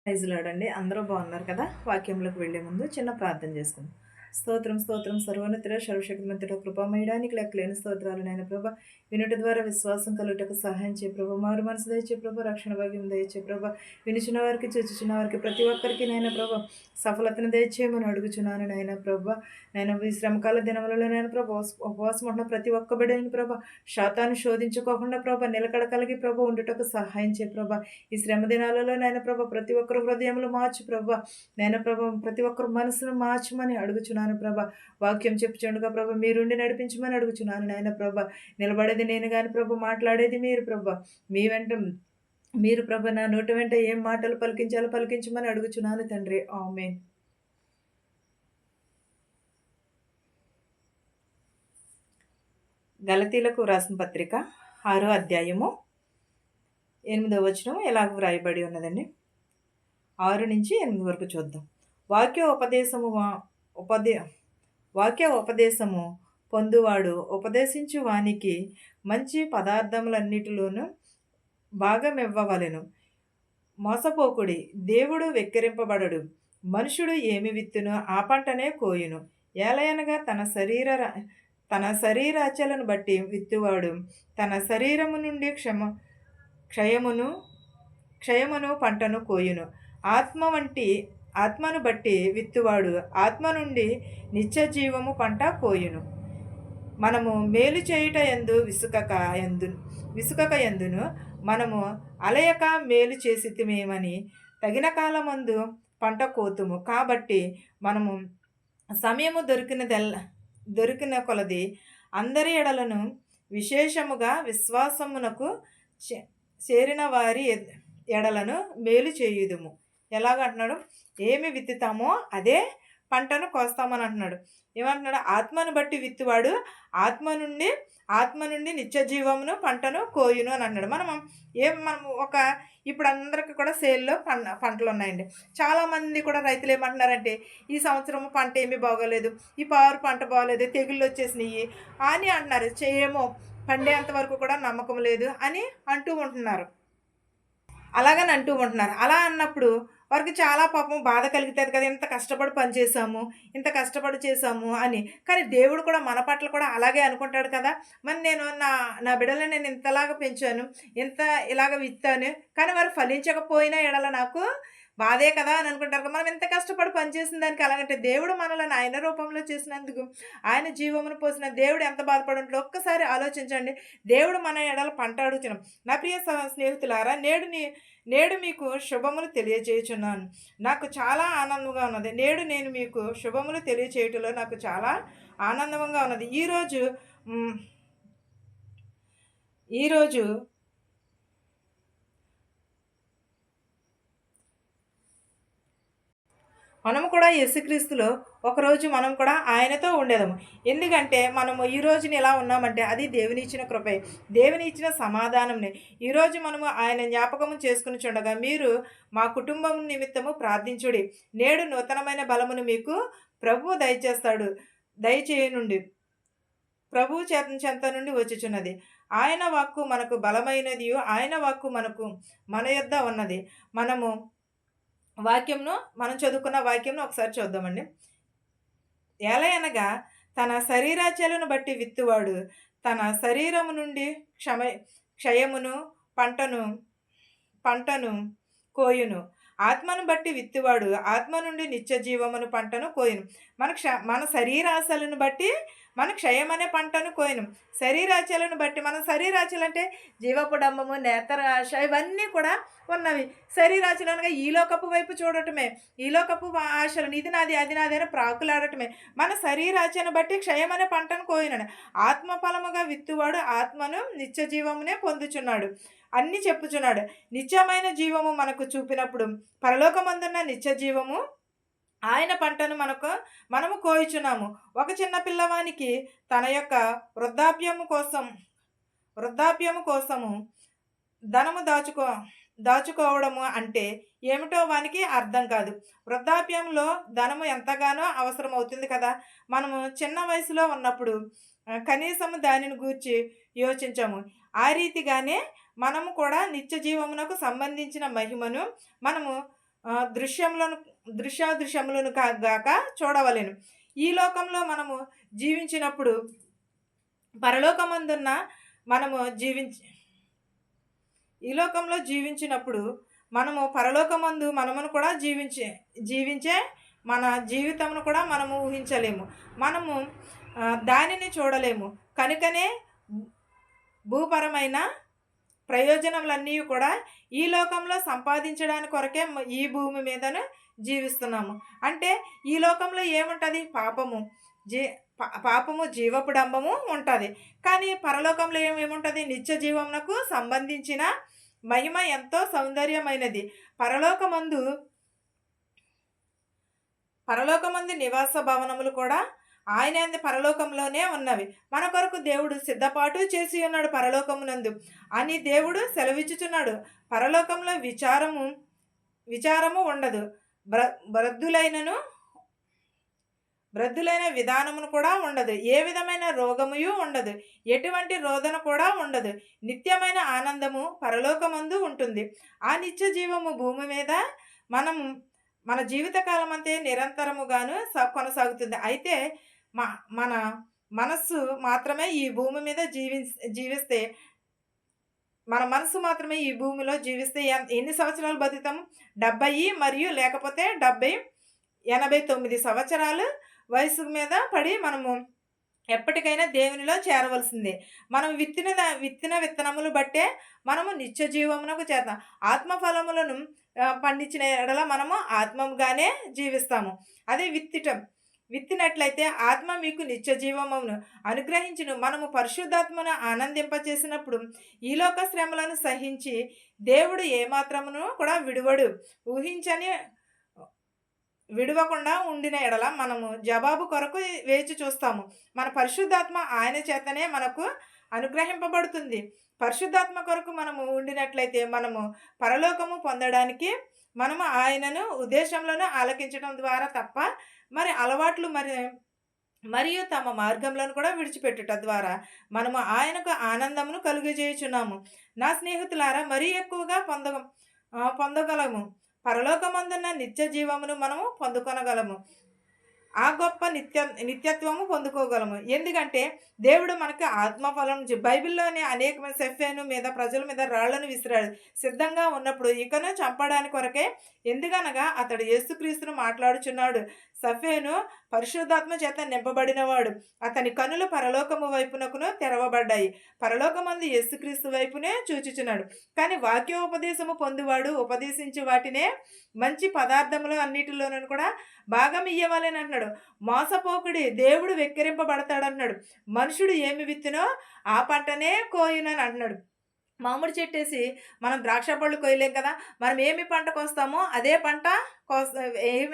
Praise lord అండి. అందరూ బాగున్నారు కదా? వాక్యంలోకి వెళ్ళే ముందు చిన్న ప్రార్థన చేసుకుందాం. స్తోత్రం స్తోత్రం సర్వోన్నతుడ సర్వశక్తిమంతుడ కృపామయడానికి లెక్కలేని స్తోత్రాలు నాయన ప్రభ. వినుట ద్వారా విశ్వాసం కలుగుటకు సహాయం చేయ ప్రభ. మారు మనసు దయచే ప్రభ. రక్షణ భాగ్యం దయచే ప్రభ. వినుచున్న వారికి చూచుచున్న వారికి ప్రతి ఒక్కరికి నాయన ప్రభ సఫలతను దయచేయమని అడుగుచున్నాను నాయన ప్రభ. నేను ఈ శ్రమకాల దినములలో నాయన ప్రభ ఉపవాసం ఉంటున్న ప్రతి ఒక్క బిడ్డని ప్రభ శాతాన్ని శోధించుకోకుండా ప్రభ నిలకడ కలిగి ప్రభ ఉండుటకు సహాయం చేయ ప్రభ. ఈ శ్రమ దినాలలో నాయన ప్రభ ప్రతి ఒక్కరు హృదయములు మార్చు ప్రభ. నాయన ప్రభ ప్రతి ఒక్కరు మనసును మార్చమని అడుగుచున్నాను ప్రభ. వాక్యం చెప్పుచుండగా ప్రభ మీరుండి నడిపించమని అడుగుచున్నాను నాయన ప్రభ. నిలబడేది నేను కానీ ప్రభ, మాట్లాడేది మీరు ప్రభ. మీ వెంట మీరు ప్రభ నా నోటి వెంట ఏం మాటలు పలికించాలో పలికించమని అడుగుచున్నాను తండ్రి. ఆమేన్. గలతీలకు రాసిన పత్రిక 6వ అధ్యాయము 8వ వచనం ఎలాగ వ్రాయబడి ఉన్నదండి. 6 నుంచి 8 వరకు చూద్దాం. వాక్య ఉపదేశము పొందువాడు ఉపదేశించు వానికి మంచి పదార్థములన్నిటిలోనూ భాగమివ్వవలెను. మోసపోకుడి, దేవుడు వెక్కిరింపబడడు. మనుషుడు ఏమి విత్తునో ఆ పంటనే కోయును. ఏలయనగా తన శరీరాచలను బట్టి విత్తువాడు తన శరీరము నుండి క్షయమును పంటను కోయును. ఆత్మను బట్టి విత్తువాడు ఆత్మ నుండి నిత్య జీవము పంట కోయును. మనము మేలు చేయుట ఎందు విసుకక ఎందును మనము అలయక మేలు చేసితిమేమని తగిన కాలమందు పంట కోతుము. కాబట్టి మనము సమయము దొరికిన కొలది అందరి ఎడలను విశేషముగా విశ్వాసమునకు చేరిన వారి ఎడలను మేలు చేయుదుము. ఎలాగంటున్నాడు? ఏమి విత్తుతామో అదే పంటను కోస్తామని అంటున్నాడు. ఏమంటున్నాడు? ఆత్మను బట్టి విత్తువాడు ఆత్మ నుండి నిత్య జీవమును పంటను కోయును అని అన్నాడు. మనము ఇప్పుడు అందరికీ కూడా సేల్లో పంటలు ఉన్నాయండి. చాలామంది కూడా రైతులు ఏమంటున్నారంటే ఈ సంవత్సరం పంట ఏమీ బాగోలేదు, ఈ పారు పంట బాగోలేదు, తెగుళ్ళు వచ్చేసినాయి అని అంటున్నారు. ఏమో పండేంత వరకు కూడా నమ్మకం లేదు అని అంటూ ఉంటున్నారు. అలాగని అంటూ ఉంటున్నారు. అలా అన్నప్పుడు వారికి చాలా పాపం బాధ కలుగుతుంది కదా, ఇంత కష్టపడి పనిచేసాము, ఇంత కష్టపడి చేసాము అని. కానీ దేవుడు కూడా మన పట్ల కూడా అలాగే అనుకుంటాడు కదా. మరి నేను నా బిడ్డలను నేను ఇంతలాగా పెంచాను, ఇంత ఇలాగ విత్తాను, కానీ వారు ఫలించకపోయినా ఎడల నాకు బాధే కదా అని అనుకుంటారు. మనం ఎంత కష్టపడి పనిచేసిన దానికి అలాగంటే దేవుడు మనల్ని ఆయన రూపంలో చేసినందుకు, ఆయన జీవమును పోసిన దేవుడు ఎంత బాధపడి ఉంటాడో ఒక్కసారి ఆలోచించండి. దేవుడు మన ఎడల పంట అడుగుతున్నాం. నా ప్రియ స్నేహితులారా, నేడు మీకు శుభములు తెలియజేయుచున్నాను. నాకు చాలా ఆనందంగా ఉన్నది. నేడు నేను మీకు శుభములు తెలియజేయటంలో నాకు చాలా ఆనందంగా ఉన్నది. ఈరోజు మనము కూడా యేసుక్రీస్తులో ఒకరోజు మనం కూడా ఆయనతో ఉండేదము. ఎందుకంటే మనము ఈ రోజుని ఎలా ఉన్నామంటే అది దేవుని ఇచ్చిన కృపే, దేవుని ఇచ్చిన సమాధానంని. ఈరోజు మనము ఆయన జ్ఞాపకము చేసుకుని చూడగా మీరు మా కుటుంబం నిమిత్తము ప్రార్థించుడి. నేడు నూతనమైన బలమును మీకు ప్రభువు దయచేయనుండి ప్రభువు చెంత నుండి వచ్చుచున్నది. ఆయన వాక్కు మనకు బలమైనది, ఆయన వాక్కు మన యొద్ద ఉన్నది. మనం చదువుకున్న వాక్యంను ఒకసారి చూద్దామండి. ఎలయనగా తన శరీరాచలను బట్టి విత్తువాడు తన శరీరము నుండి క్షయమును పంటను కోయును. ఆత్మను బట్టి విత్తువాడు ఆత్మ నుండి నిత్య జీవమును పంటను కోయును. మన శరీరాశలను బట్టి మన క్షయమనే పంటను కోయను. శరీరాచలను బట్టి మన శరీరాచలు అంటే జీవపు డంబము, నేత్ర ఆశ ఇవన్నీ కూడా ఉన్నవి. శరీరాచలు అనగా ఈలోకపు వైపు చూడటమే, ఈలోకపు ఆశలు ఇది నాది అది నాది అని ప్రాకులాడటమే. మన శరీరాచను బట్టి క్షయమనే పంటను కోయను. ఆత్మఫలముగా విత్తువాడు ఆత్మను నిత్య జీవమునే పొందుచున్నాడు అన్ని చెప్పుచున్నాడు. నిత్యమైన జీవము మనకు చూపినప్పుడు పరలోకమందున్న నిత్య జీవము ఆయన పంటను మనము కోయుచున్నాము. ఒక చిన్న పిల్లవానికి తన యొక్క వృద్ధాప్యము కోసము ధనము దాచుకోవడము అంటే ఏమిటో వానికి అర్థం కాదు. వృద్ధాప్యంలో ధనము ఎంతగానో అవసరం అవుతుంది కదా. మనము చిన్న వయసులో ఉన్నప్పుడు కనీసము దానిని గూర్చి యోచించము. ఆ రీతిగానే మనము కూడా నిత్య జీవమునకు సంబంధించిన మహిమను మనము దృశ్యములను దృశ్యములను గాక చూడవలెను. ఈ లోకంలో మనము జీవించినప్పుడు పరలోకమందున్న మనము ఈ లోకంలో జీవించినప్పుడు మనము పరలోకమందు మనమును కూడా జీవించే మన జీవితమును కూడా మనము ఊహించలేము. మనము దానిని చూడలేము. కనుకనే భూపరమైన ప్రయోజనములన్నీ కూడా ఈ లోకంలో సంపాదించడానికి కొరకే ఈ భూమి మీదను జీవిస్తున్నాము. అంటే ఈ లోకంలో ఏముంటుంది? పాపము జీవపు డంబము ఉంటుంది. కానీ పరలోకంలో ఏముంటుంది? నిత్య జీవమునకు సంబంధించిన మహిమ ఎంతో సౌందర్యమైనది. పరలోకమందు నివాస భవనములు కూడా ఆయన పరలోకంలోనే ఉన్నవి. మన కొరకు దేవుడు సిద్ధపాటు చేసి ఉన్నాడు పరలోకమునందు అని దేవుడు సెలవిచ్చుచున్నాడు. పరలోకంలో విచారము ఉండదు. వృద్ధులైన విధానమును కూడా ఉండదు. ఏ విధమైన రోగముయు ఉండదు. ఎటువంటి రోదన కూడా ఉండదు. నిత్యమైన ఆనందము పరలోకమందు ఉంటుంది. ఆ నిత్య జీవము భూమి మీద మన జీవితకాలం అంతే నిరంతరముగాను కొనసాగుతుంది. అయితే మన మనస్సు మాత్రమే ఈ భూమి మీద జీవిస్తే మన మనసు మాత్రమే ఈ భూమిలో జీవిస్తే ఎన్ని సంవత్సరాలు బతుకుతాము? 70 మరియు లేకపోతే 89 సంవత్సరాలు వయసు మీద పడి మనము ఎప్పటికైనా దేవునిలో చేరవలసిందే. మనం విత్తిన విత్తనములు బట్టే మనము నిత్య జీవమునకు చేద్దాం. ఆత్మఫలములను పండించిన ఎడల మనము ఆత్మగానే జీవిస్తాము. అదే విత్తినట్లయితే ఆత్మ మీకు నిత్య జీవమును అనుగ్రహించును. మనము పరిశుద్ధాత్మను ఆనందింపచేసినప్పుడు ఈ లోక శ్రమలను సహించి దేవుడు ఏమాత్రమును కూడా విడవకుండా ఉండిన ఎడల మనము జవాబు కొరకు వేచి చూస్తాము. మన పరిశుద్ధాత్మ ఆయన చేతనే మనకు అనుగ్రహింపబడుతుంది. పరిశుద్ధాత్మ కొరకు మనము ఉండినట్లయితే మనము పరలోకము పొందడానికి మనము ఆయనను ఉద్దేశంలోనూ ఆలకించడం ద్వారా తప్ప మరి అలవాట్లు మరియు తమ మార్గంలను కూడా విడిచిపెట్టుట ద్వారా మనము ఆయనకు ఆనందమును కలుగజేయుచున్నాము. నా స్నేహితులారా, మరీ ఎక్కువగా పొందగలము. పరలోకమందున్న నిత్య జీవమును మనము పొందుకొనగలము. ఆ గొప్ప నిత్యత్వము పొందుకోగలము. ఎందుకంటే దేవుడు మనకి ఆత్మఫలం బైబిల్లోనే అనేకమైన సెఫేను మీద ప్రజల మీద రాళ్లను విసిరాడు సిద్ధంగా ఉన్నప్పుడు ఇకను చంపడానికి కొరకే. ఎందుకనగా అతడు యేసుక్రీస్తును మాట్లాడుచున్నాడు. సఫేను పరిశుద్ధాత్మ చేత నింపబడినవాడు. అతని కనులు పరలోకము వైపునకును తెరవబడ్డాయి. పరలోకమందు యేసుక్రీస్తు వైపునే చూచుచున్నాడు. కానీ వాక్యోపదేశము పొందువాడు ఉపదేశించి వాటినే మంచి పదార్థములు అన్నిటిలోనూ కూడా భాగం ఇయ్యవాలని అంటున్నాడు. మోసపోకుడి, దేవుడు వెక్కిరింపబడతాడన్నాడు. మనుషుడు ఏమి విత్తునో ఆ పంటనే కోయునని అంటున్నాడు. మామిడి చెట్టేసి మనం ద్రాక్ష పళ్ళు కొయ్యలేం కదా. మనం ఏమి పంట కోస్తామో అదే పంట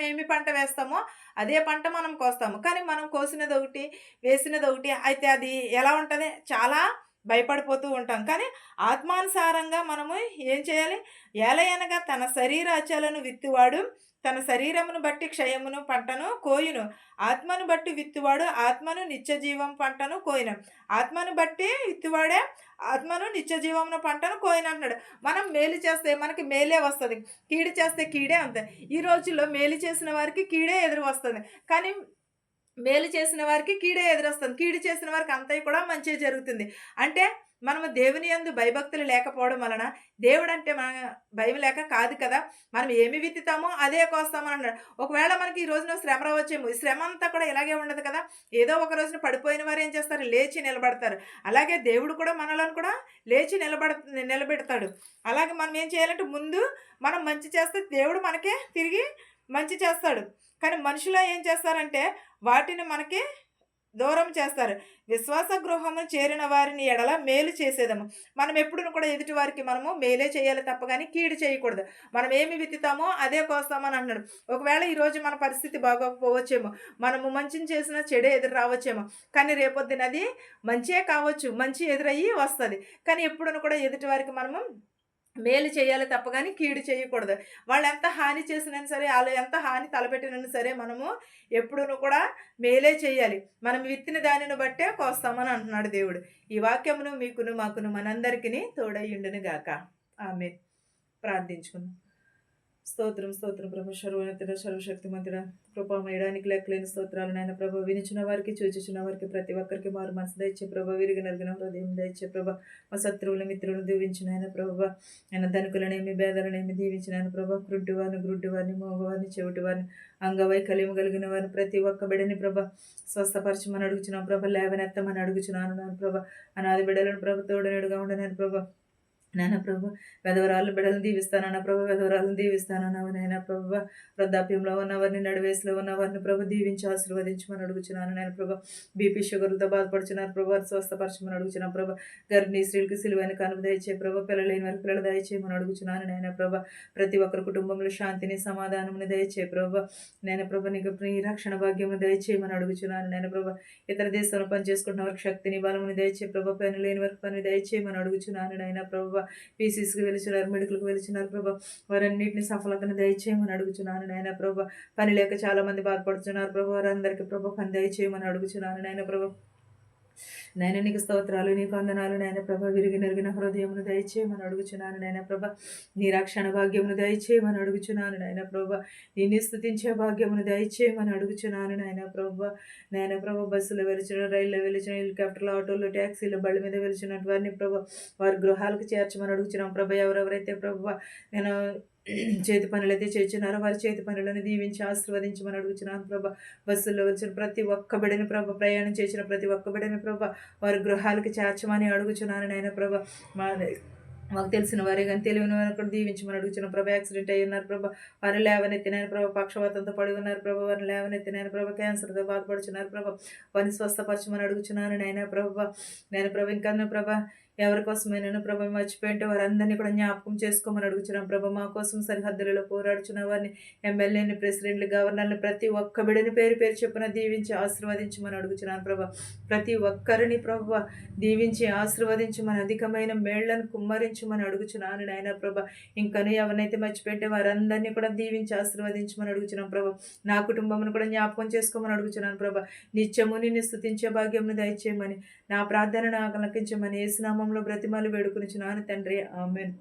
ఏమి పంట వేస్తామో అదే పంట మనం కోస్తాము. కానీ మనం కోసినది ఒకటి వేసినది ఒకటి అయితే అది ఎలా ఉంటుంది? చాలా భయపడిపోతూ ఉంటాం. కానీ ఆత్మానుసారంగా మనము ఏం చేయాలి? ఏలయనగా తన శరీరాచాలను విత్తువాడు తన శరీరమును బట్టి క్షయమును పంటను కోయును. ఆత్మను బట్టి విత్తువాడు ఆత్మను నిత్య జీవం పంటను కోయిన. ఆత్మను బట్టి విత్తువాడే ఆత్మను నిత్య జీవమును పంటను కోయిన అంటున్నాడు. మనం మేలు చేస్తే మనకి మేలే వస్తుంది, కీడు చేస్తే కీడే ఉంటుంది. ఈ రోజుల్లో మేలు చేసిన వారికి కీడే ఎదురు వస్తుంది. కానీ మేలు చేసిన వారికి కీడే ఎదురొస్తుంది. కీడు చేసిన వారికి అంతా కూడా మంచి జరుగుతుంది. అంటే మనము దేవుని యందు భయభక్తులు లేకపోవడం వలన, దేవుడు అంటే మన భయం లేక కాదు కదా, మనం ఏమి విత్తుతామో అదే కోస్తామని అన్నాడు. ఒకవేళ మనకి ఈ రోజున శ్రమ రావచ్చేమో. ఈ శ్రమ అంతా కూడా ఇలాగే ఉండదు కదా. ఏదో ఒక రోజున పడిపోయిన వారు ఏం చేస్తారు? లేచి నిలబడతారు. అలాగే దేవుడు కూడా మనలను కూడా లేచి నిలబెడతాడు. అలాగే మనం ఏం చేయాలంటే ముందు మనం మంచి చేస్తే దేవుడు మనకే తిరిగి మంచి చేస్తాడు. కానీ మనుషులు ఏం చేస్తారంటే వాటిని మనకి దూరం చేస్తారు. విశ్వాస గృహము చేరిన వారిని ఎడల మేలు చేసేదము. మనం ఎప్పుడు కూడా ఎదుటి వారికి మనము మేలే చేయాలి తప్ప కానీ కీడు చేయకూడదు. మనం ఏమి విత్తుతామో అదే కోస్తామని అన్నాడు. ఒకవేళ ఈరోజు మన పరిస్థితి బాగోకపోవచ్చేమో, మనము మంచిని చేసిన చెడే ఎదురు రావచ్చేమో. కానీ రేపొద్దున అది మంచియే కావచ్చు, మంచి ఎదురయ్యి వస్తుంది. కానీ ఎప్పుడు కూడా ఎదుటి వారికి మనము మేలు చేయాలి తప్ప కానీ కీడు చేయకూడదు. వాళ్ళు ఎంత హాని చేసినా సరే, వాళ్ళు ఎంత హాని తలపెట్టినా సరే మనము ఎప్పుడూ కూడా మేలే చేయాలి. మనం విత్తిన దానిని బట్టే కోస్తామని అంటున్నాడు దేవుడు. ఈ వాక్యమును మీకును మాకును మనందరికీ తోడయ్యుండును గాక. ఆమేన్. ప్రార్థించుకుందాం. స్తోత్రం స్తోత్రం ప్రభు, సర్వోన్నతుడ సర్వశక్తిమంతుడ, కృపామయడానికి లెక్కలేని స్తోత్రాలు నాయన ప్రభు. వినిచిన వారికి చూచుచున్న వారికి ప్రతి ఒక్కరికి మారు మనసు దయచే ప్రభు, విరిగి నలిగిన హృదయం దయచే ప్రభు. మా శత్రువుల మిత్రులను దీవించిన ఆయన ప్రభు, ఆయన ధనికులనేమి భేదలనేమి దీవించిన ఆయన ప్రభు. గుడ్డి వారిని మోగవారిని చెవిటి వారిని అంగవైకల్యం కలిగిన వారిని ప్రతి ఒక్క బిడని ప్రభ స్వస్థపరచమని అడుగుచున్నాం ప్రభ, లేవనెత్తమని అడుగుచున్నాను నాన్న ప్రభ. అనాది బిడలను ప్రభు తోడునేడుగా ఉండనని ప్రభ. నాన్న ప్రభు, వెధవరాలు బిడ్డలను దీవిస్తానన్న ప్రభు, వెధవరాలను దీవిస్తానన్నావు నాయన ప్రభు. వృద్ధాప్యంలో ఉన్నవారిని, నడివేసులో ఉన్నవారిని ప్రభు దీవించి ఆశీర్వదించమని అడుగుచున్నాను నాయన ప్రభు. బీపీ షుగర్లతో బాధపడుచున్నారు ప్రభు, వారు స్వస్థపరచమని అడుగుచున్నాను ప్రభు. గర్భిణీ స్త్రీలకు సిలువైన కనుక దయచే ప్రభు, పిల్లలేని వారి పిల్లలు దయచేయమని అడుగుచున్నాను నాయన ప్రభు. ప్రతి ఒక్కరి కుటుంబంలో శాంతిని సమాధానముని దయచే ప్రభు. నాయన ప్రభు, నీకు నీ రక్షణ భాగ్యమును దయచేయమని అడుగుచున్నాను నాయన ప్రభు. ఇతర దేశంలో పనిచేసుకుంటున్న వారికి శక్తిని బలముని దయచే ప్రభు, పని లేని వారికి పని దయచేయమని అడుగుచున్నాను నాయన ప్రభు. పీసీస్కి వెళ్తున్నారు, మెడికల్కి వెళ్తున్నారు ప్రభా, వారన్నింటినీ సఫలతను దయచేయమని అడుగుచున్నాను నాయన ప్రభా. పని లేక చాలా మంది బాధపడుతున్నారు ప్రభు, వారందరికీ ప్రభా పని దయచేయమని అడుగుచున్నాను నాయన ప్రభా. నాయన నీకు స్తోత్రాలు, నీకు వందనాలు నాయన ప్రభ. విరిగి నరిగిన హృదయమును దయచేయమని అడుగుచున్నాను నాయన ప్రభ. నీ రక్షణ భాగ్యమును దయచేయమని అడుగుచున్నాను నాయన ప్రభ. నిన్ను స్తుతించే భాగ్యమును దయచేయమని అడుగుచున్నాను నాయన ప్రభ. నాయన ప్రభ, బస్సులో వెలిచిన, రైల్లో వెలిచిన, హెలికాప్టర్లు, ఆటోలు, ట్యాక్సీలు, బళ్ళ మీద వెలిచినట్టు వారిని ప్రభ వారి గృహాలకు చేర్చమని అడుగుచున్నాం ప్రభ. ఎవరెవరైతే ప్రభ నేను చేతి పనులు అయితే చేస్తున్నారో వారి చేతి పనులను దీవించి ఆశీర్వదించమని అడుగుచున్నాను ప్రభా. బస్సుల్లో వచ్చిన ప్రతి ఒక్క బిడని ప్రభ, ప్రయాణం చేసిన ప్రతి ఒక్క బిడని ప్రభ వారి గృహాలకి చేర్చమని అడుగుచున్నాను నాయన ప్రభ. మాకు తెలిసిన వారే కానీ తెలియని వారిని కూడా దీవించమని అడుగుచున్నాను ప్రభా. యాక్సిడెంట్ అయ్యి ఉన్నారు ప్రభా, వారిని లేవనెత్తినారు ప్రభా. పక్షవాతంతో పడి ఉన్నారు ప్రభా, వారిని లేవనెత్తినారు ప్రభా. క్యాన్సర్తో బాధపడుచున్నారు ప్రభా, వారిని స్వస్థపరచమని అడుగుచున్నాను నాయన ప్రభా. నేను ప్రభా ఇంకా ప్రభా ఎవరి కోసమైనా ప్రభ మర్చిపోయింటే వారందరినీ కూడా జ్ఞాపకం చేసుకోమని అడుగుచున్నాం ప్రభ. మా కోసం సరిహద్దులలో పోరాడుచున్న వారిని, ఎమ్మెల్యేని, ప్రెసిడెంట్లు, గవర్నర్ని ప్రతి ఒక్క బిడని పేరు పేరు చెప్పున దీవించి ఆశీర్వదించమని అడుగుచున్నాను ప్రభ. ప్రతి ఒక్కరిని ప్రభ దీవించి ఆశీర్వదించమని, అధికమైన మేళ్లను కుమ్మరించమని అడుగుచున్నాను నాయన ప్రభ. ఇంకను ఎవరినైతే మర్చిపోయింటే వారందరినీ కూడా దీవించి ఆశీర్వదించమని అడుగుచున్నాం ప్రభ. నా కుటుంబమును కూడా జ్ఞాపకం చేసుకోమని అడుగుచున్నాను ప్రభ. నిత్యము నిన్ను స్తుతించే భాగ్యమును దయచేయమని, నా ప్రార్థనను ఆలకించమని యేసునామములో బ్రతిమాలు వేడుకొనుచున్నాను తండ్రి, ఆమేన్.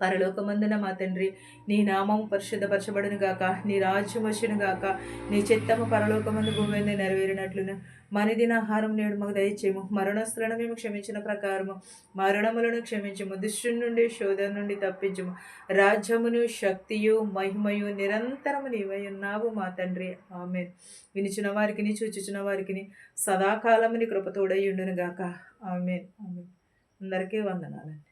పరలోకమందున మా తండ్రి, నీ నామము పరిశుద్ధపరచబడును గాక, నీ రాజ్యం వచ్చును గాక, నీ చిత్తము పరలోకమందు భూమి మీద నెరవేరినట్లును మనిదిన ఆహారం నేడు మాకు దయచేయము. మరణస్తులను మేము క్షమించిన ప్రకారము మరణములను క్షమించము. దుష్టుని నుండి, శోధన నుండి తప్పించము. రాజ్యమును, శక్తియు, మహిమయు నిరంతరము నీవై ఉన్నావు మా తండ్రి, ఆమేన్. వినిచిన వారికి, చూచుచున్న వారికి సదాకాలముని కృపతోడై ఉండును గాక, ఆమేన్. ఆమేన్. అందరికీ వందనాలు.